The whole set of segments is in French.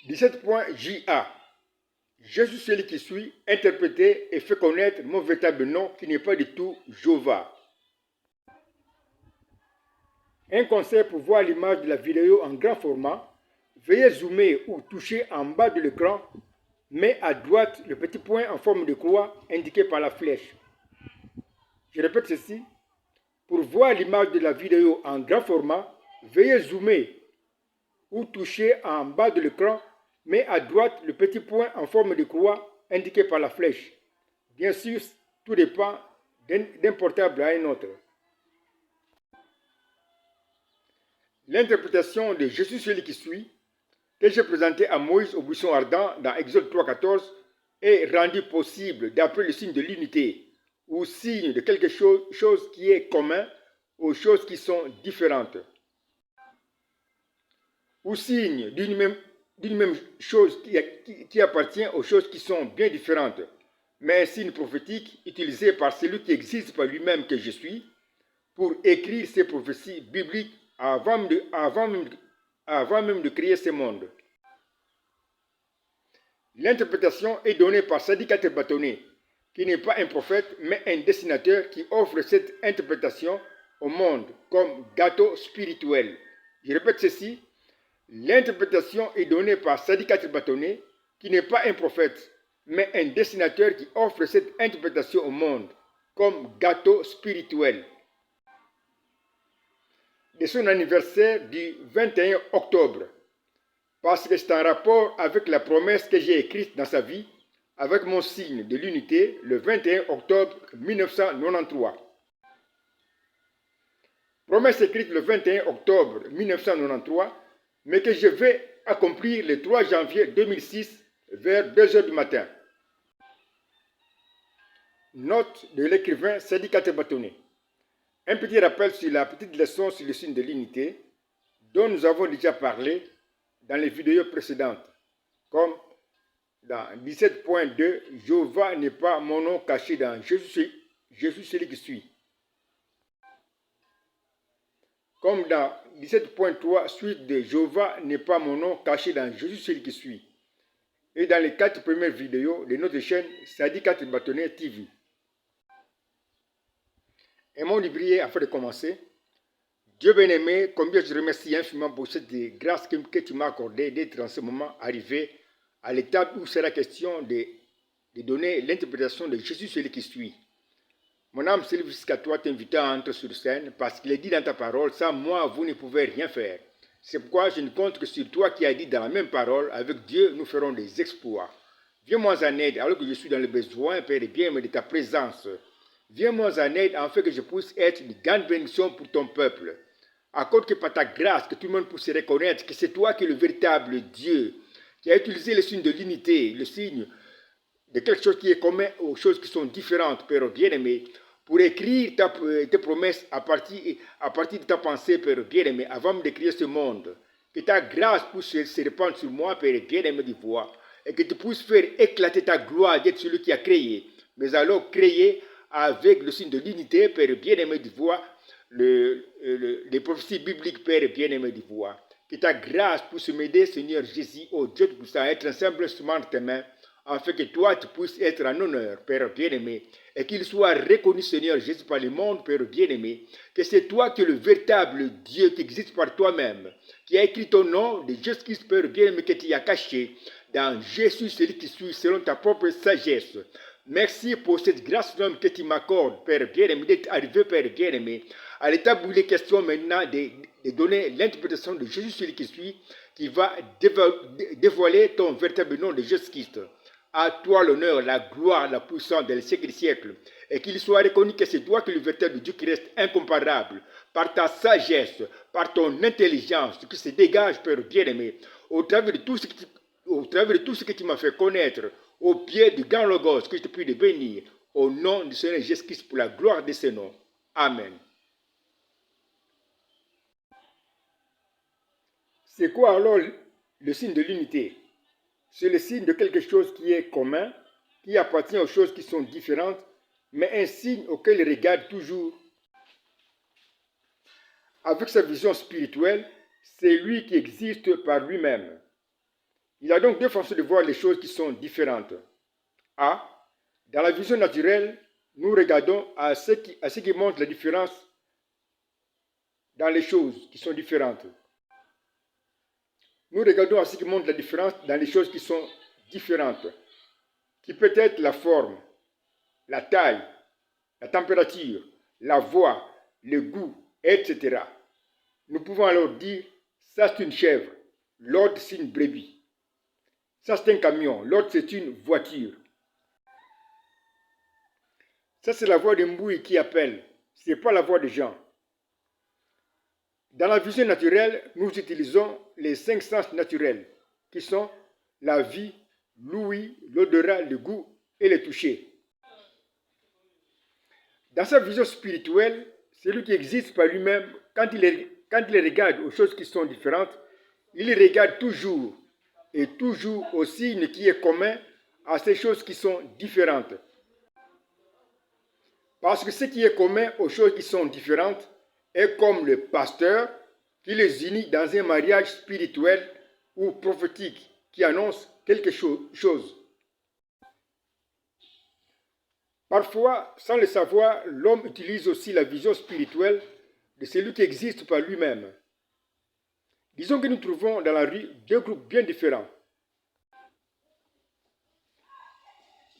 17.JA. Je suis celui qui suis, interprété et fait connaître mon véritable nom qui n'est pas du tout Jova. Un conseil pour voir l'image de la vidéo en grand format. Veuillez zoomer ou toucher en bas de l'écran, mais à droite le petit point en forme de croix indiqué par la flèche. Je répète ceci. Pour voir l'image de la vidéo en grand format, veuillez zoomer ou toucher en bas de l'écran, mais à droite le petit point en forme de croix indiqué par la flèche. Bien sûr, tout dépend d'un portable à un autre. L'interprétation de Je suis celui qui suis, que j'ai présenté à Moïse au buisson ardent dans Exode 3.14, est rendue possible d'après le signe de l'unité, ou signe de quelque chose qui est commun aux choses qui sont différentes, ou signe d'une même chose qui appartient aux choses qui sont bien différentes, mais un signe prophétique utilisé par celui qui existe par lui-même que je suis, pour écrire ces prophéties bibliques avant même de créer ce monde. L'interprétation est donnée par Sadi Bâtonnet, qui n'est pas un prophète, mais un dessinateur qui offre cette interprétation au monde comme gâteau spirituel. Je répète ceci, l'interprétation est donnée par Sadi Bâtonnet, qui n'est pas un prophète, mais un dessinateur qui offre cette interprétation au monde comme gâteau spirituel. De son anniversaire du 21 octobre, parce que c'est en rapport avec la promesse que j'ai écrite dans sa vie, avec mon signe de l'unité, le 21 octobre 1993. Promesse écrite le 21 octobre 1993, mais que je vais accomplir le 3 janvier 2006 vers 2 h du matin. Note de l'écrivain Sadi Bâtonnet. Un petit rappel sur la petite leçon sur le signe de l'unité, dont nous avons déjà parlé dans les vidéos précédentes, comme dans 17.2, Jéhovah n'est pas mon nom caché dans Je suis celui qui suis. Comme dans 17.3, suite de Jéhovah n'est pas mon nom caché dans Je suis celui qui suis. Et dans les 4 premières vidéos de notre chaîne Sadi Bâtonnet TV. Aimons nous prier afin de commencer. Dieu bien-aimé, combien je remercie infiniment pour cette grâce que tu m'as accordée d'être en ce moment arrivé à l'étape où c'est la question de donner l'interprétation de Jésus, celui qui suit. Mon âme s'élève jusqu'à toi, t'invitant à entrer sur scène, parce qu'il est dit dans ta parole, sans moi, vous ne pouvez rien faire. C'est pourquoi je ne compte que sur toi qui as dit dans la même parole, avec Dieu, nous ferons des exploits. Viens-moi en aide, alors que je suis dans le besoin, Père, et bien, de ta présence. Viens-moi en aide, afin que je puisse être une grande bénédiction pour ton peuple. Accorde que par ta grâce, que tout le monde puisse reconnaître que c'est toi qui es le véritable Dieu, qui a utilisé le signe de l'unité, le signe de quelque chose qui est commun aux choses qui sont différentes, Père bien-aimé, pour écrire tes promesses à partir de ta pensée, Père bien-aimé, avant de créer ce monde. Que ta grâce puisse se répandre sur moi, Père bien-aimé du voix, et que tu puisses faire éclater ta gloire d'être celui qui a créé, mais alors créé avec le signe de l'unité, Père bien-aimé du voix, les prophéties bibliques, Père bien-aimé du voix. Que ta grâce puisse m'aider, Seigneur Jésus, oh Dieu Tout-Puissant, à être un simple instrument de tes mains, afin que toi, tu puisses être en honneur, Père bien-aimé, et qu'il soit reconnu, Seigneur Jésus, par le monde, Père bien-aimé, que c'est toi qui es le véritable Dieu qui existe par toi-même, qui a écrit ton nom de Jésus-Christ, Père bien-aimé, que tu as caché dans Jésus, celui qui suit, selon ta propre sagesse. Merci pour cette grâce que tu m'accordes, Père bien-aimé, d'être arrivé, Père bien-aimé, à l'étape où il est question maintenant de donner l'interprétation de Jésus, celui qui suit, qui va dévoiler ton véritable nom de Jésus-Christ. À toi l'honneur, la gloire, la puissance des siècles des siècles, et qu'il soit reconnu que c'est toi qui es le véritable Dieu qui reste incomparable, par ta sagesse, par ton intelligence, qui se dégage, Père bien-aimé, au travers de tout ce que tu m'as fait connaître, au pied du grand Logos, que je te prie de bénir, au nom du Seigneur Jésus-Christ, pour la gloire de ce nom. Amen. C'est quoi alors le signe de l'unité? C'est le signe de quelque chose qui est commun, qui appartient aux choses qui sont différentes, mais un signe auquel il regarde toujours. Avec sa vision spirituelle, c'est lui qui existe par lui-même. Il y a donc deux façons de voir les choses qui sont différentes. A. Dans la vision naturelle, nous regardons à ce qui montre la différence dans les choses qui sont différentes. Nous regardons à ce qui montre la différence dans les choses qui sont différentes, qui peut être la forme, la taille, la température, la voix, le goût, etc. Nous pouvons alors dire, ça c'est une chèvre, l'autre c'est une brebis. Ça c'est un camion, l'autre c'est une voiture. Ça c'est la voix de Mbouy qui appelle, ce n'est pas la voix des gens. Dans la vision naturelle, nous utilisons les 5 sens naturels, qui sont la vue, l'ouïe, l'odorat, le goût et le toucher. Dans sa vision spirituelle, celui qui existe par lui-même, quand il regarde aux choses qui sont différentes, il regarde toujours et toujours au signe qui est commun à ces choses qui sont différentes. Parce que ce qui est commun aux choses qui sont différentes est comme le pasteur qui les unit dans un mariage spirituel ou prophétique qui annonce quelque chose. Parfois, sans le savoir, l'homme utilise aussi la vision spirituelle de celui qui existe par lui-même. Disons que nous trouvons dans la rue deux groupes bien différents.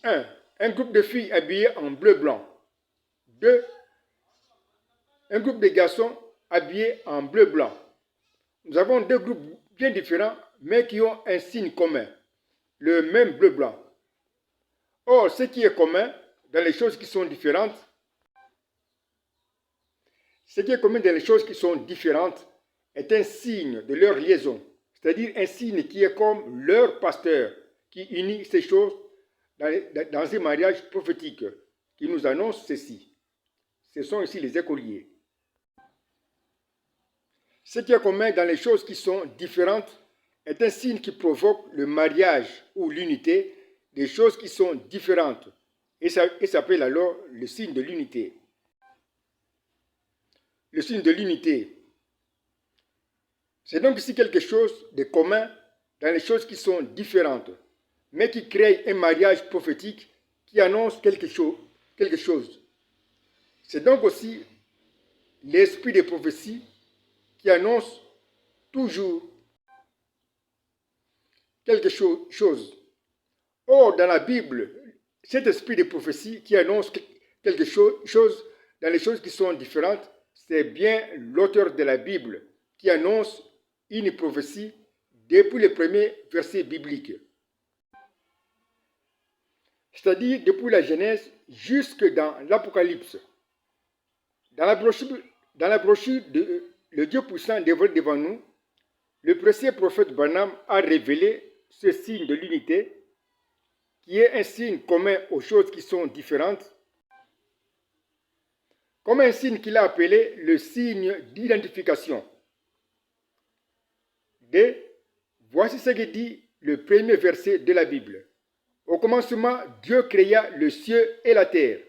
Un groupe de filles habillées en bleu-blanc. 2. Un groupe de garçons habillés en bleu-blanc. Nous avons deux groupes bien différents, mais qui ont un signe commun, le même bleu-blanc. Or, ce qui est commun dans les choses qui sont différentes, est un signe de leur liaison, c'est-à-dire un signe qui est comme leur pasteur, qui unit ces choses dans un mariage prophétique, qui nous annonce ceci. Ce sont ici les écoliers. Ce qui est commun dans les choses qui sont différentes est un signe qui provoque le mariage ou l'unité des choses qui sont différentes et s'appelle alors le signe de l'unité. Le signe de l'unité. C'est donc ici quelque chose de commun dans les choses qui sont différentes, mais qui crée un mariage prophétique qui annonce quelque chose. C'est donc aussi l'esprit de prophétie qui annonce toujours quelque chose. Or, dans la Bible, cet esprit de prophétie qui annonce quelque chose dans les choses qui sont différentes, c'est bien l'auteur de la Bible qui annonce une prophétie depuis les premiers versets bibliques. C'est-à-dire depuis la Genèse jusque dans l'Apocalypse. Dans la brochure de Le Dieu puissant dévoilé devant nous, le précieux prophète Branham a révélé ce signe de l'unité, qui est un signe commun aux choses qui sont différentes, comme un signe qu'il a appelé le signe d'identification. Voici ce que dit le premier verset de la Bible. Au commencement, Dieu créa le ciel et la terre.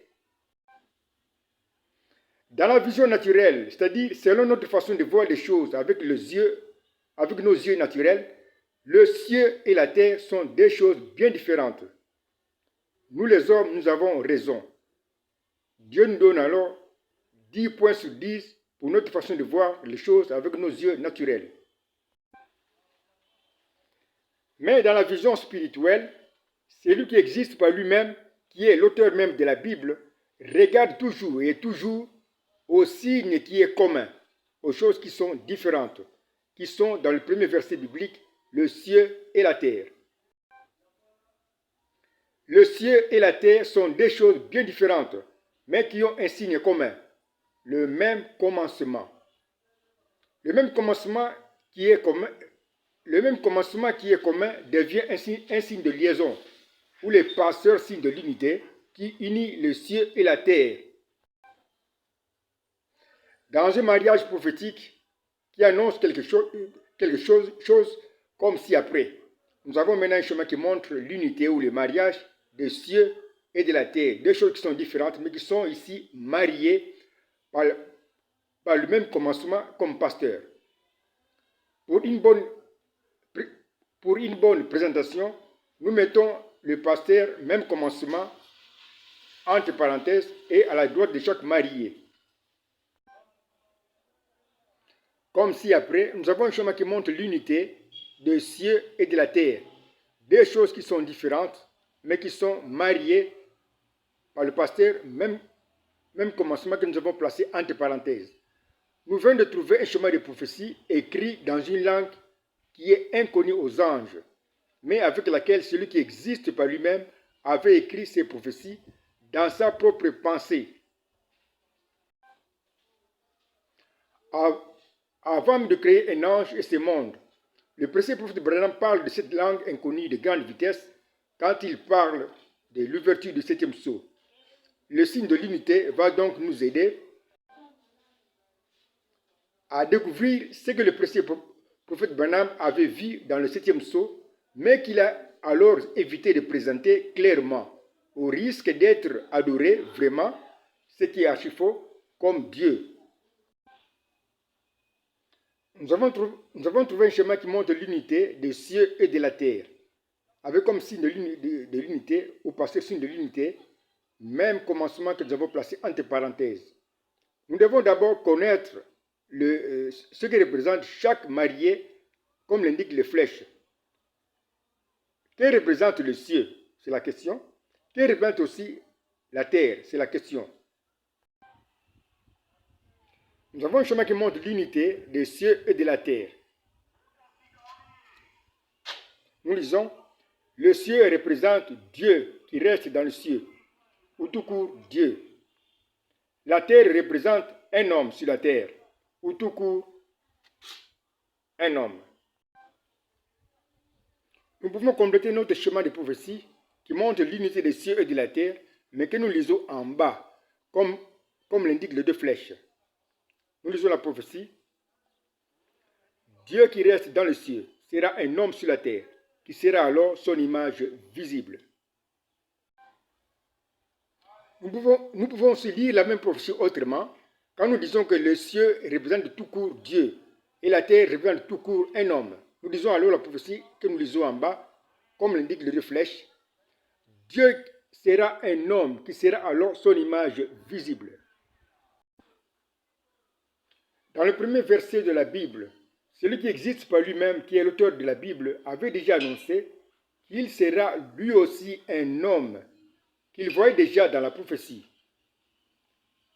Dans la vision naturelle, c'est-à-dire selon notre façon de voir les choses avec nos yeux naturels, le ciel et la terre sont deux choses bien différentes. Nous les hommes, nous avons raison. Dieu nous donne alors 10 points sur 10 pour notre façon de voir les choses avec nos yeux naturels. Mais dans la vision spirituelle, celui qui existe par lui-même, qui est l'auteur même de la Bible, regarde toujours et toujours au signe qui est commun, aux choses qui sont différentes, qui sont dans le premier verset biblique, le ciel et la terre. Le ciel et la terre sont des choses bien différentes, mais qui ont un signe commun, le même commencement. Le même commencement qui est commun devient un signe de liaison, ou les passeurs signe de l'unité qui unit le ciel et la terre. Dans un mariage prophétique qui annonce quelque chose comme ci-après. Nous avons maintenant un chemin qui montre l'unité ou le mariage des cieux et de la terre. Deux choses qui sont différentes, mais qui sont ici mariées par le même commencement comme pasteur. Pour pour une bonne présentation, nous mettons le pasteur, même commencement, entre parenthèses, et à la droite de chaque marié. Comme si après, nous avons un schéma qui montre l'unité des cieux et de la terre. Des choses qui sont différentes, mais qui sont mariées par le pasteur, même commencement que nous avons placé entre parenthèses. Nous venons de trouver un schéma de prophétie écrit dans une langue qui est inconnue aux anges, mais avec laquelle celui qui existe par lui-même avait écrit ses prophéties dans sa propre pensée. Avant de créer un ange et ce monde, le précieux prophète Branham parle de cette langue inconnue de grande vitesse quand il parle de l'ouverture du septième sceau. Le signe de l'unité va donc nous aider à découvrir ce que le précieux prophète Branham avait vu dans le septième sceau, mais qu'il a alors évité de présenter clairement, au risque d'être adoré vraiment, ce qui est archi faux, comme Dieu. Nous avons trouvé un schéma qui montre l'unité des cieux et de la terre, avec comme signe de l'unité, ou passé signe de l'unité, même commencement que nous avons placé entre parenthèses. Nous devons d'abord connaître ce que représente chaque marié, comme l'indiquent les flèches. Que représente le ciel? C'est la question. Que représente aussi la terre? C'est la question. Nous avons un chemin qui montre l'unité des cieux et de la terre. Nous lisons, le ciel représente Dieu qui reste dans le ciel, ou tout court Dieu. La terre représente un homme sur la terre, ou tout court un homme. Nous pouvons compléter notre chemin de prophétie qui montre l'unité des cieux et de la terre, mais que nous lisons en bas, comme l'indiquent les deux flèches. Nous lisons la prophétie. Dieu qui reste dans le ciel sera un homme sur la terre, qui sera alors son image visible. Nous pouvons aussi lire la même prophétie autrement, quand nous disons que le ciel représente tout court Dieu, et la terre représente tout court un homme. Nous lisons alors la prophétie que nous lisons en bas, comme l'indiquent les deux flèches. Dieu sera un homme qui sera alors son image visible. Dans le premier verset de la Bible, celui qui existe par lui-même, qui est l'auteur de la Bible, avait déjà annoncé qu'il sera lui aussi un homme qu'il voyait déjà dans la prophétie.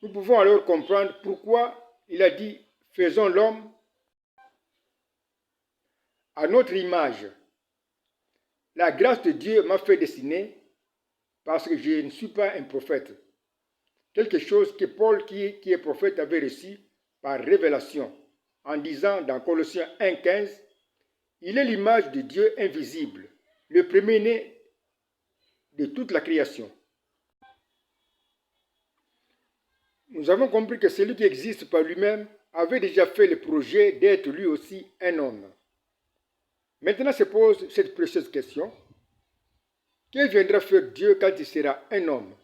Nous pouvons alors comprendre pourquoi il a dit « Faisons l'homme à notre image ». La grâce de Dieu m'a fait dessiner parce que je ne suis pas un prophète. Quelque chose que Paul, qui est prophète, avait reçu par révélation, en disant dans Colossiens 1,15, « Il est l'image de Dieu invisible, le premier-né de toute la création. » Nous avons compris que celui qui existe par lui-même avait déjà fait le projet d'être lui aussi un homme. Maintenant se pose cette précieuse question. Que viendra faire Dieu quand il sera un homme?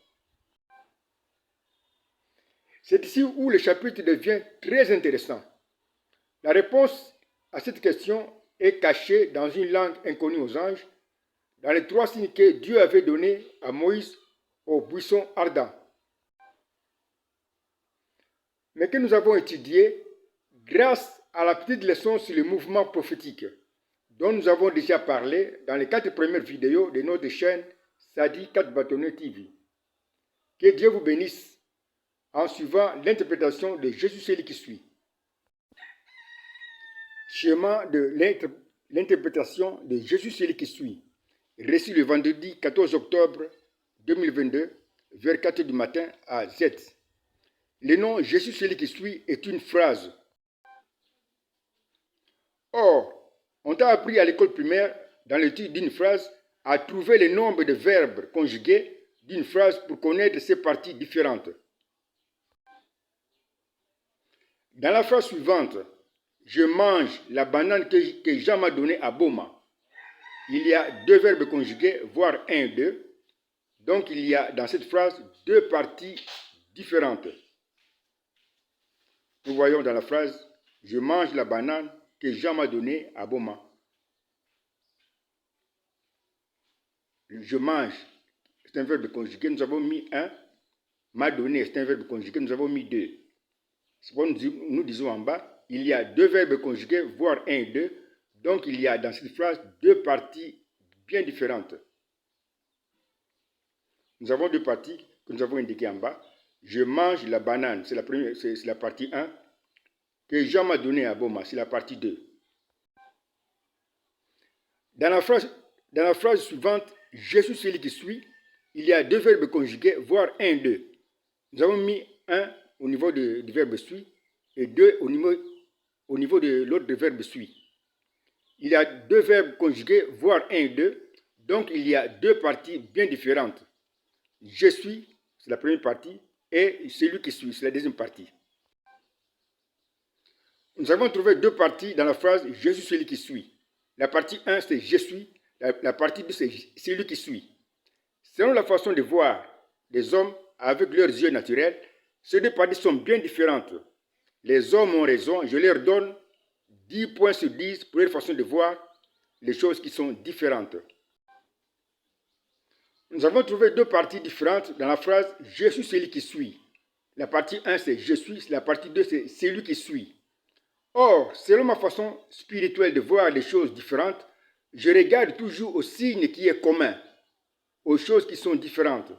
C'est ici où le chapitre devient très intéressant. La réponse à cette question est cachée dans une langue inconnue aux anges, dans les 3 signes que Dieu avait donnés à Moïse au buisson ardent, mais que nous avons étudié grâce à la petite leçon sur le mouvement prophétique, dont nous avons déjà parlé dans les 4 premières vidéos de notre chaîne Sadi 4 Bâtonneux TV. Que Dieu vous bénisse en suivant l'interprétation de Jésus celui qui suit. Schéma de l'interprétation de Jésus celui qui suit, reçu le vendredi 14 octobre 2022, vers 4 du matin à Z. Le nom Jésus celui qui suit est une phrase. Or, on t'a appris à l'école primaire, dans l'étude d'une phrase, à trouver le nombre de verbes conjugués d'une phrase pour connaître ses parties différentes. Dans la phrase suivante, je mange la banane que Jean m'a donnée à Boma, il y a 2 verbes conjugués, voire 1 et 2. Donc il y a dans cette phrase 2 parties différentes. Nous voyons dans la phrase, je mange la banane que Jean m'a donnée à Boma. je mange, c'est un verbe conjugué, nous avons mis un. M'a donné, c'est un verbe conjugué, nous avons mis deux. C'est pourquoi nous disons en bas, il y a deux verbes conjugués, voire un et deux. Donc il y a dans cette phrase deux parties bien différentes. Nous avons deux parties que nous avons indiquées en bas. Je mange la banane, c'est la partie 1. Que Jean m'a donné à Boma, c'est la partie 2. Dans la phrase suivante, je suis celui qui suis, il y a deux verbes conjugués, voire un et deux. Nous avons mis un au niveau du verbe suis et deux au niveau de l'autre verbe suis. Il y a deux verbes conjugués, voire un et deux. Donc, il y a deux parties bien différentes. Je suis, c'est la première partie, et celui qui suit, c'est la deuxième partie. Nous avons trouvé deux parties dans la phrase « Je suis celui qui suit ». La partie 1, c'est « Je suis ». La partie 2, c'est « celui qui suit ». Selon la façon de voir des hommes avec leurs yeux naturels, ces deux parties sont bien différentes. Les hommes ont raison, je leur donne 10 points sur 10 pour leur façon de voir les choses qui sont différentes. Nous avons trouvé deux parties différentes dans la phrase « Je suis celui qui suit ». La partie 1, c'est « Je suis », la partie 2, c'est « celui qui suit ». Or, selon ma façon spirituelle de voir les choses différentes, je regarde toujours au signe qui est commun, aux choses qui sont différentes.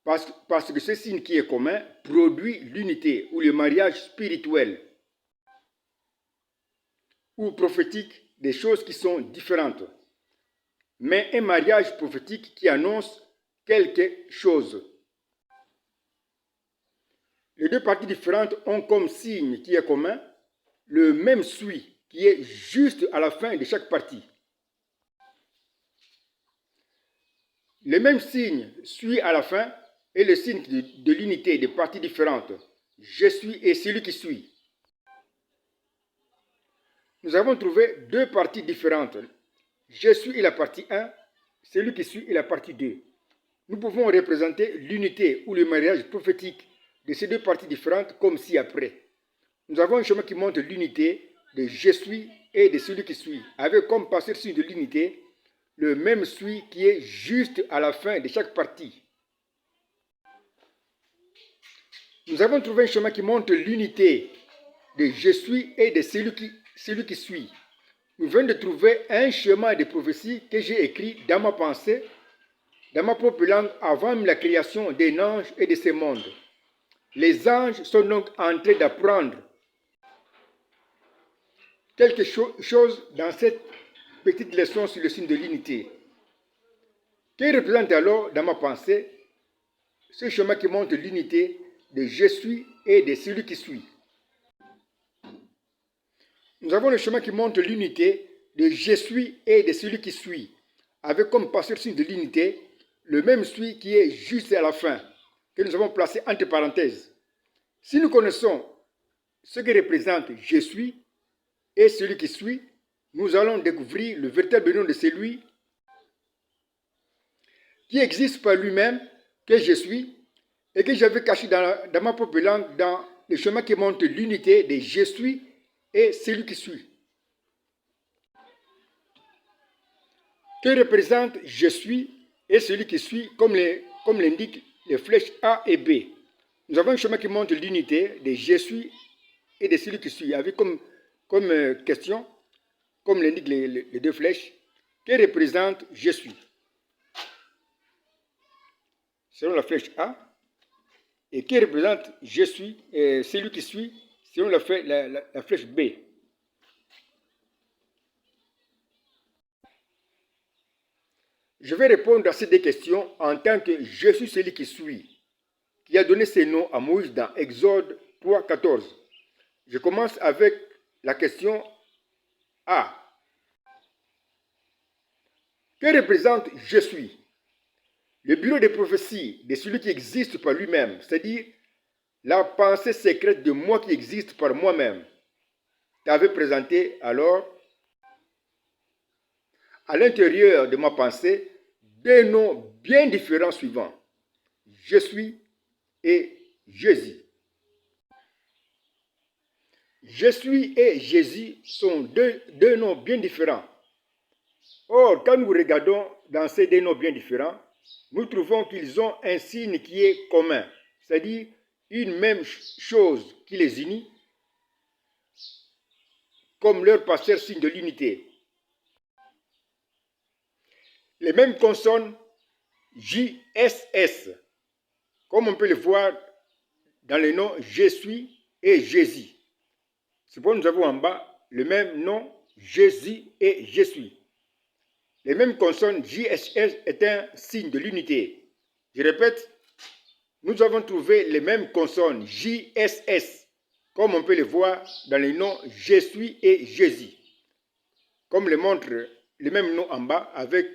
Parce que ce signe qui est commun produit l'unité ou le mariage spirituel ou prophétique des choses qui sont différentes. Mais un mariage prophétique qui annonce quelque chose. Les deux parties différentes ont comme signe qui est commun le même suis qui est juste à la fin de chaque partie. Le même signe suit à la fin est le signe de l'unité des parties différentes. Je suis et celui qui suit. Nous avons trouvé deux parties différentes. Je suis est la partie 1, celui qui suit est la partie 2. Nous pouvons représenter l'unité ou le mariage prophétique de ces deux parties différentes comme ci-après. Nous avons un chemin qui montre l'unité de je suis et de celui qui suit, avec comme passeur signe de l'unité le même suis qui est juste à la fin de chaque partie. Nous avons trouvé un chemin qui montre l'unité de je suis et de celui qui suit. Nous venons de trouver un schéma de prophétie que j'ai écrit dans ma pensée, dans ma propre langue, avant la création des anges et de ces mondes. Les anges sont donc en train d'apprendre quelque chose dans cette petite leçon sur le signe de l'unité. Qui représente alors dans ma pensée ce chemin qui montre l'unité de je suis et de celui qui suit. Nous avons le chemin qui montre l'unité de je suis et de celui qui suit, avec comme passeur signe de l'unité le même suis qui est juste à la fin, que nous avons placé entre parenthèses. Si nous connaissons ce que représente je suis et celui qui suit, nous allons découvrir le véritable nom de celui qui existe par lui-même, que je suis, et que j'avais caché dans ma propre langue, dans le chemin qui montre l'unité de je suis et celui qui suit. Que représente je suis et celui qui suit, comme l'indiquent les flèches A et B. Nous avons un chemin qui montre l'unité de je suis et de celui qui suit, avec comme question, comme l'indiquent les deux flèches, que représente je suis. Selon la flèche A, et qui représente je suis, et celui qui suit, selon la flèche B. Je vais répondre à ces deux questions en tant que je suis celui qui suit, qui a donné ses noms à Moïse dans Exode 3, 14. Je commence avec la question A. Que représente je suis? Le bureau de prophétie de celui qui existe par lui-même, c'est-à-dire la pensée secrète de moi qui existe par moi-même, t'avait présenté alors à l'intérieur de ma pensée deux noms bien différents suivants. Je suis et Jésus. Je suis et Jésus sont deux noms bien différents. Or, quand nous regardons dans ces deux noms bien différents, nous trouvons qu'ils ont un signe qui est commun, c'est-à-dire une même chose qui les unit, comme leur pasteur signe de l'unité. Les mêmes consonnes JSS, comme on peut le voir dans les noms Je suis et Jésus. C'est pourquoi nous avons en bas le même nom Jésus et Je suis. Les mêmes consonnes JSS est un signe de l'unité. Je répète, nous avons trouvé les mêmes consonnes JSS, comme on peut le voir dans les noms Je suis et Jésus. Comme le montre le même nom en bas avec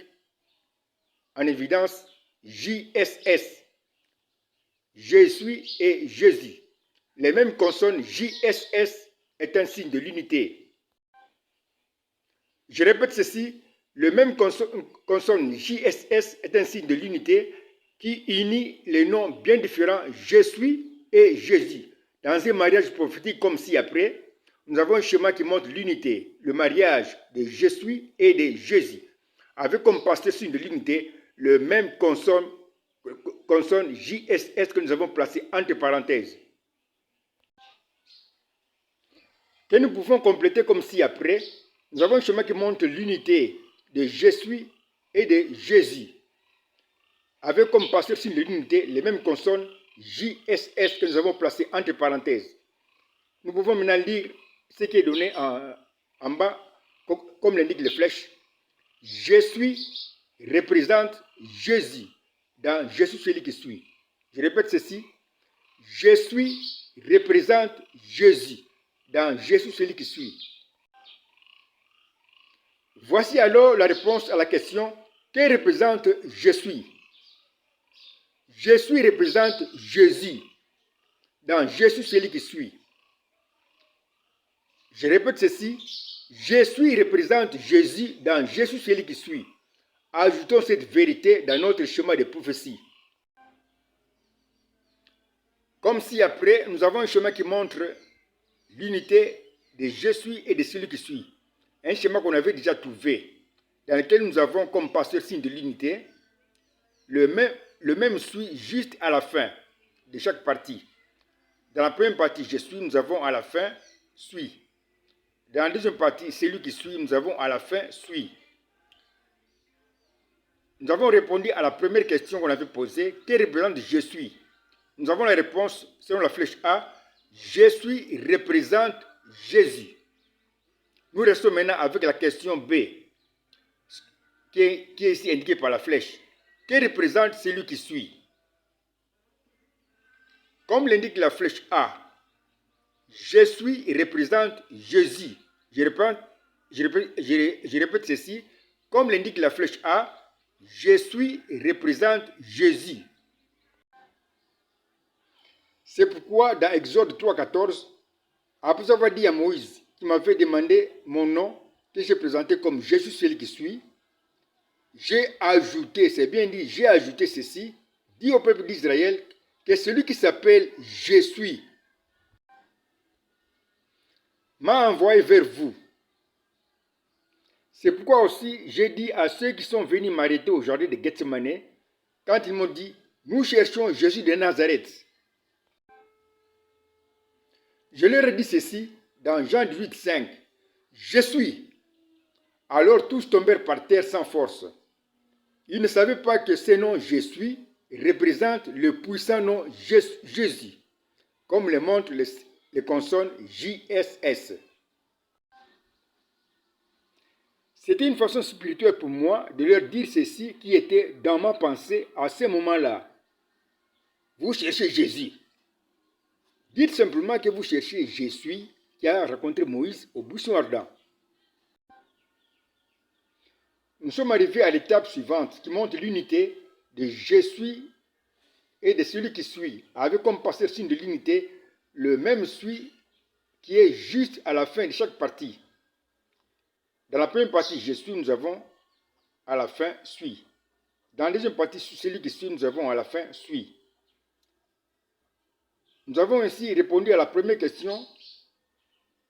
en évidence JSS. Je suis et Jésus. Les mêmes consonnes JSS est un signe de l'unité. Je répète ceci, le même consonne JSS est un signe de l'unité qui unit les noms bien différents Je suis et Jésus. Dans un mariage prophétique comme ci-après, nous avons un schéma qui montre l'unité, le mariage de Je suis et de Jésus, avec comme pasteur signe de l'unité le même consonne JSS que nous avons placé entre parenthèses. Que nous pouvons compléter comme ci-après, nous avons un schéma qui montre l'unité de Je suis et de Jésus, avec comme pasteur signe de l'unité les mêmes consonnes JSS que nous avons placées entre parenthèses. Nous pouvons maintenant lire ce qui est donné en bas, comme l'indiquent les flèches. Je suis représente Jésus dans Je suis celui qui suis. Je répète ceci. Je suis représente Jésus dans Je suis celui qui suis. Voici alors la réponse à la question que représente Je suis. Je suis représente Jésus dans Je suis celui qui suis. Je répète ceci. Je suis représente Jésus dans Je suis celui qui suis. Ajoutons cette vérité dans notre schéma de prophétie. Comme si après, nous avons un schéma qui montre l'unité de Je suis et de celui qui suis. Un schéma qu'on avait déjà trouvé, dans lequel nous avons comme pasteur signe de l'unité, le même suis juste à la fin de chaque partie. Dans la première partie, Je suis, nous avons à la fin suis. Dans la deuxième partie, celui qui suit, nous avons à la fin suis. Nous avons répondu à la première question qu'on avait posée. Que représente Je suis? Nous avons la réponse selon la flèche A. Je suis représente Jésus. Nous restons maintenant avec la question B, qui est ici indiquée par la flèche. Que représente celui qui suit? Comme l'indique la flèche A, je suis représente Jésus. Je répète ceci. Comme l'indique la flèche A, je suis représente Jésus. C'est pourquoi dans Exode 3,14, après avoir dit à Moïse qui m'avait demandé mon nom, que j'ai présenté comme je suis celui qui suis, j'ai ajouté, c'est bien dit, j'ai ajouté ceci, dit au peuple d'Israël que celui qui s'appelle Je suis m'a envoyé vers vous. C'est pourquoi aussi j'ai dit à ceux qui sont venus m'arrêter au jardin de Gethsemane, quand ils m'ont dit, nous cherchons Jésus de Nazareth. Je leur ai dit ceci dans Jean 18, 5. Je suis. Alors tous tombèrent par terre sans force. Ils ne savaient pas que ce nom Je suis représente le puissant nom Jésus, comme le montrent les consonnes JSS. C'était une façon spirituelle pour moi de leur dire ceci qui était dans ma pensée à ce moment-là. Vous cherchez Jésus. Dites simplement que vous cherchez Je suis qui a rencontré Moïse au buisson ardent. Nous sommes arrivés à l'étape suivante qui montre l'unité de Je suis et de celui qui suit, avec comme pasteur signe de l'unité le même suis qui est juste à la fin de chaque partie. Dans la première partie, Je suis, nous avons à la fin suis. Dans la deuxième partie, celui qui suit, nous avons à la fin suis. Nous avons ainsi répondu à la première question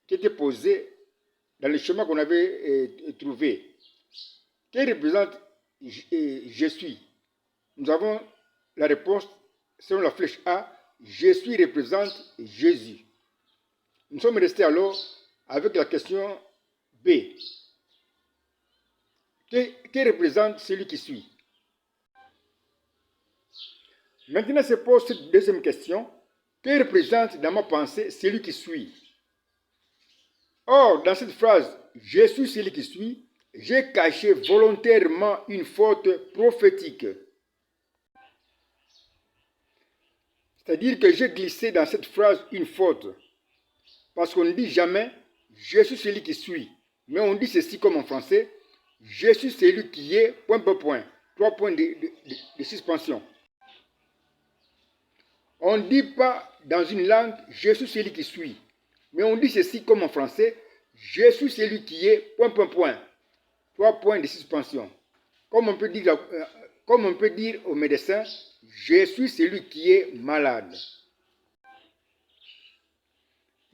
qui était posée dans le schéma qu'on avait trouvé. Que représente Je suis? nous avons la réponse selon la flèche A. Je suis représente Jésus. Nous sommes restés alors avec la question B. Que représente celui qui suit? Maintenant se pose cette deuxième question. Que représente dans ma pensée celui qui suit? Or, dans cette phrase « Je suis celui qui suit », j'ai caché volontairement une faute prophétique. C'est-à-dire que j'ai glissé dans cette phrase une faute. Parce qu'on ne dit jamais « Je suis celui qui suit ». Mais on dit ceci comme en français « Je suis celui qui est… ». Trois points de suspension. On ne dit pas dans une langue « Je suis celui qui suit ». Mais on dit ceci comme en français « Je suis celui qui est… ». Trois points de suspension. Comme on peut dire au médecin « Je suis celui qui est malade ».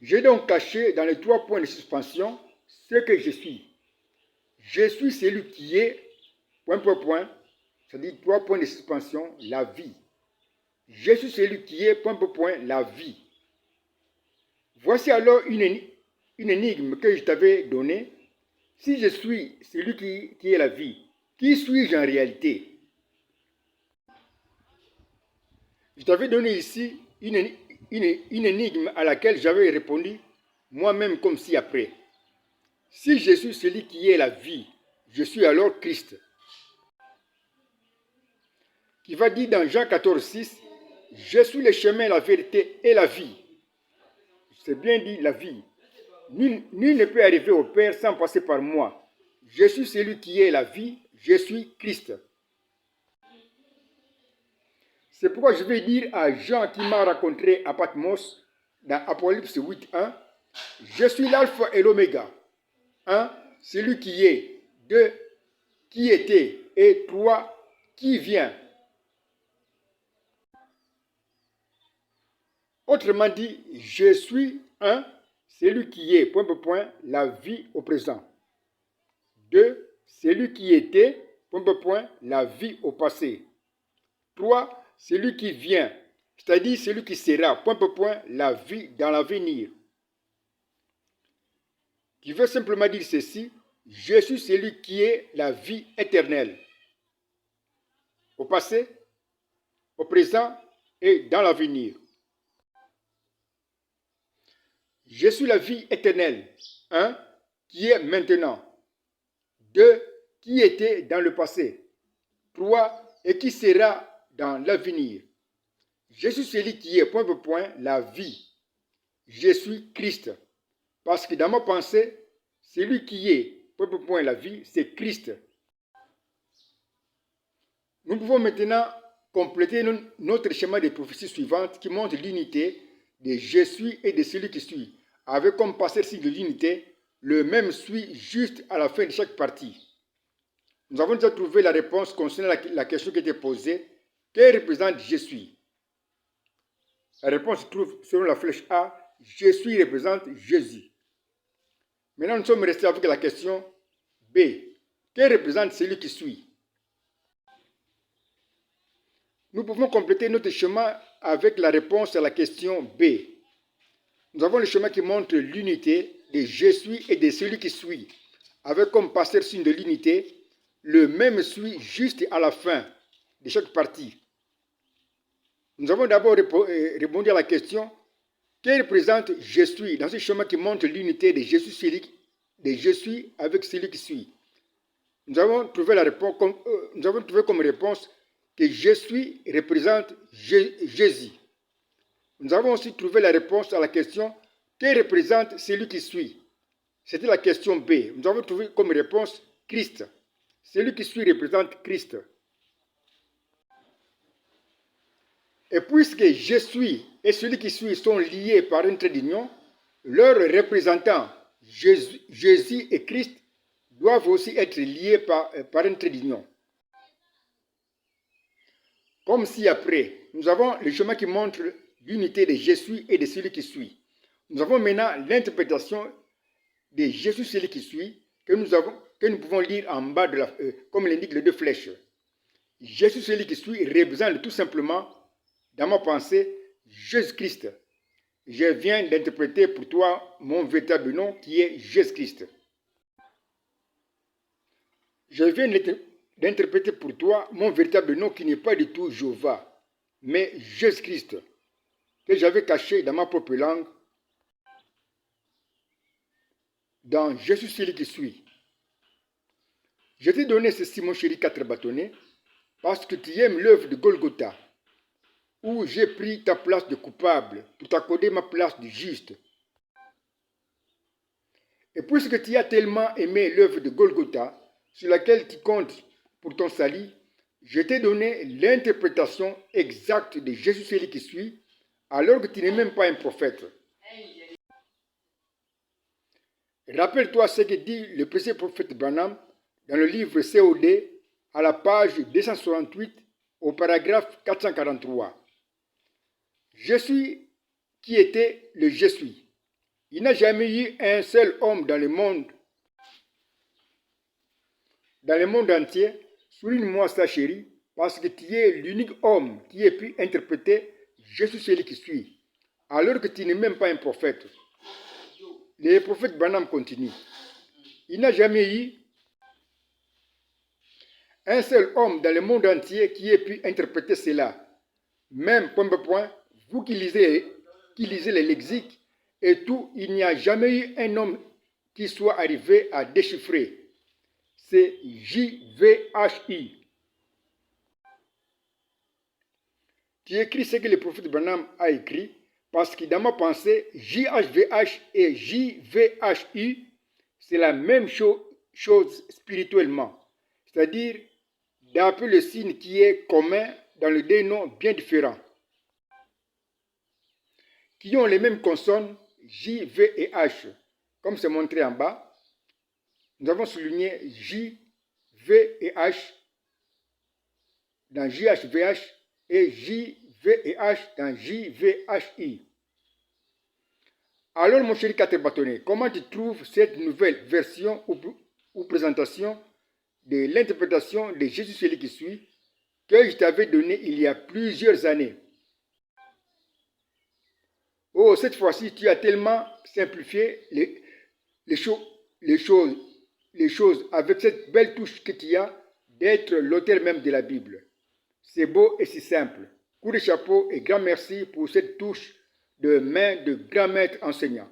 J'ai donc caché dans les 3 points de suspension ce que je suis. Je suis celui qui est… c'est-à-dire 3 points de suspension, la vie. Je suis celui qui est… la vie. Voici alors une énigme que je t'avais donnée. Si je suis celui qui est la vie, qui suis-je en réalité? Je t'avais donné ici une énigme à laquelle j'avais répondu moi-même comme ci-après. Si je suis celui qui est la vie, je suis alors Christ. Qui va dire dans Jean 14, 6, « Je suis le chemin, la vérité et la vie. » C'est bien dit la vie. Nul ne peut arriver au Père sans passer par moi. Je suis celui qui est la vie, je suis Christ. C'est pourquoi je vais dire à Jean qui m'a rencontré à Patmos, dans Apocalypse 8.1, « Je suis l'alpha et l'oméga. 1. Celui qui est. 2. Qui était. Et 3. Qui vient. » Autrement dit, je suis 1. Celui qui est, la vie au présent. 2. Celui qui était, la vie au passé. 3. Celui qui vient, c'est-à-dire celui qui sera, la vie dans l'avenir. Qui veut simplement dire ceci, je suis celui qui est la vie éternelle. Au passé, au présent et dans l'avenir. Je suis la vie éternelle. 1. Qui est maintenant. 2. Qui était dans le passé. 3. Et qui sera dans l'avenir. Je suis celui qui est, la vie. Je suis Christ. Parce que dans ma pensée, celui qui est, la vie, c'est Christ. Nous pouvons maintenant compléter notre schéma de prophétie suivante qui montre l'unité de je suis et de celui qui suit, avec comme passeur signe de l'unité, le même suit juste à la fin de chaque partie. Nous avons déjà trouvé la réponse concernant la question qui était posée. Que représente je suis? La réponse se trouve selon la flèche A. Je suis représente Jésus. Maintenant, nous sommes restés avec la question B. Que représente celui qui suit? Nous pouvons compléter notre schéma avec la réponse à la question B. Nous avons le schéma qui montre l'unité de je suis et de celui qui suit, avec comme passeur signe de l'unité, le même suit juste à la fin de chaque partie. Nous avons d'abord répondu à la question que représente je suis dans ce schéma qui montre l'unité de je suis avec celui qui suit. Nous avons trouvé comme réponse que je suis représente Jésus. Nous avons aussi trouvé la réponse à la question que représente celui qui suit. C'était la question B. Nous avons trouvé comme réponse Christ. Celui qui suit représente Christ. Et puisque je suis et celui qui suit sont liés par un trait d'union, leurs représentants, Jésus et Christ, doivent aussi être liés par un trait d'union. Comme si après, nous avons le chemin qui montre l'unité de je suis et de celui qui suit. Nous avons maintenant l'interprétation de Jésus, celui qui suit, que nous pouvons lire en bas, comme l'indiquent les 2 flèches. Jésus, celui qui suit, représente tout simplement, dans ma pensée, Jésus-Christ. Je viens d'interpréter pour toi mon véritable nom qui est Jésus-Christ. Je viens d'interpréter pour toi mon véritable nom qui n'est pas du tout Jéhovah, mais Jésus-Christ, que j'avais caché dans ma propre langue, dans Jésus celui qui suit. Je t'ai donné ceci, mon chéri 4 bâtonnets, parce que tu aimes l'œuvre de Golgotha, où j'ai pris ta place de coupable pour t'accorder ma place de juste. Et puisque tu as tellement aimé l'œuvre de Golgotha, sur laquelle tu comptes pour ton salut, je t'ai donné l'interprétation exacte de Jésus celui qui suit, alors que tu n'es même pas un prophète. Rappelle-toi ce que dit le précieux prophète Branham dans le livre COD à la page 268 au paragraphe 443. Je suis qui était le je suis. Il n'a jamais eu un seul homme dans le monde entier. Souligne-moi ça, chérie, parce que tu es l'unique homme qui ait pu interpréter je suis celui qui suis, alors que tu n'es même pas un prophète. Le prophète Branham continue. Il n'a jamais eu un seul homme dans le monde entier qui ait pu interpréter cela. Même, point par point, vous qui lisez les lexiques et tout, il n'y a jamais eu un homme qui soit arrivé à déchiffrer. C'est JVHI. Tu écris ce que le prophète Branham a écrit, parce que dans ma pensée, JHVH et JVHI, c'est la même chose spirituellement. C'est-à-dire, d'après le signe qui est commun dans les deux noms bien différents, qui ont les mêmes consonnes J, V et H. Comme c'est montré en bas, nous avons souligné J, V et H dans JHVH et J, V et H dans JVHI. Alors mon chéri 4 bâtonnets, comment tu trouves cette nouvelle version ou présentation de l'interprétation de Jésus celui qui suit que je t'avais donné il y a plusieurs années? Oh, cette fois-ci, tu as tellement simplifié les choses avec cette belle touche que tu as d'être l'auteur même de la Bible. C'est beau et si simple. Coup de chapeau et grand merci pour cette touche de main de grand maître enseignant.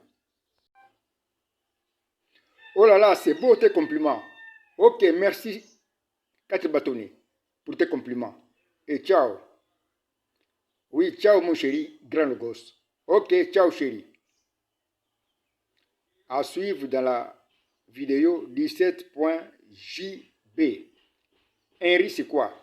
Oh là là, c'est beau tes compliments. Ok, merci 4 bâtonnets pour tes compliments. Et ciao. Oui, ciao mon chéri, grand le gosse. Ok, ciao chéri. À suivre dans la vidéo 17.jb. Henry, c'est quoi?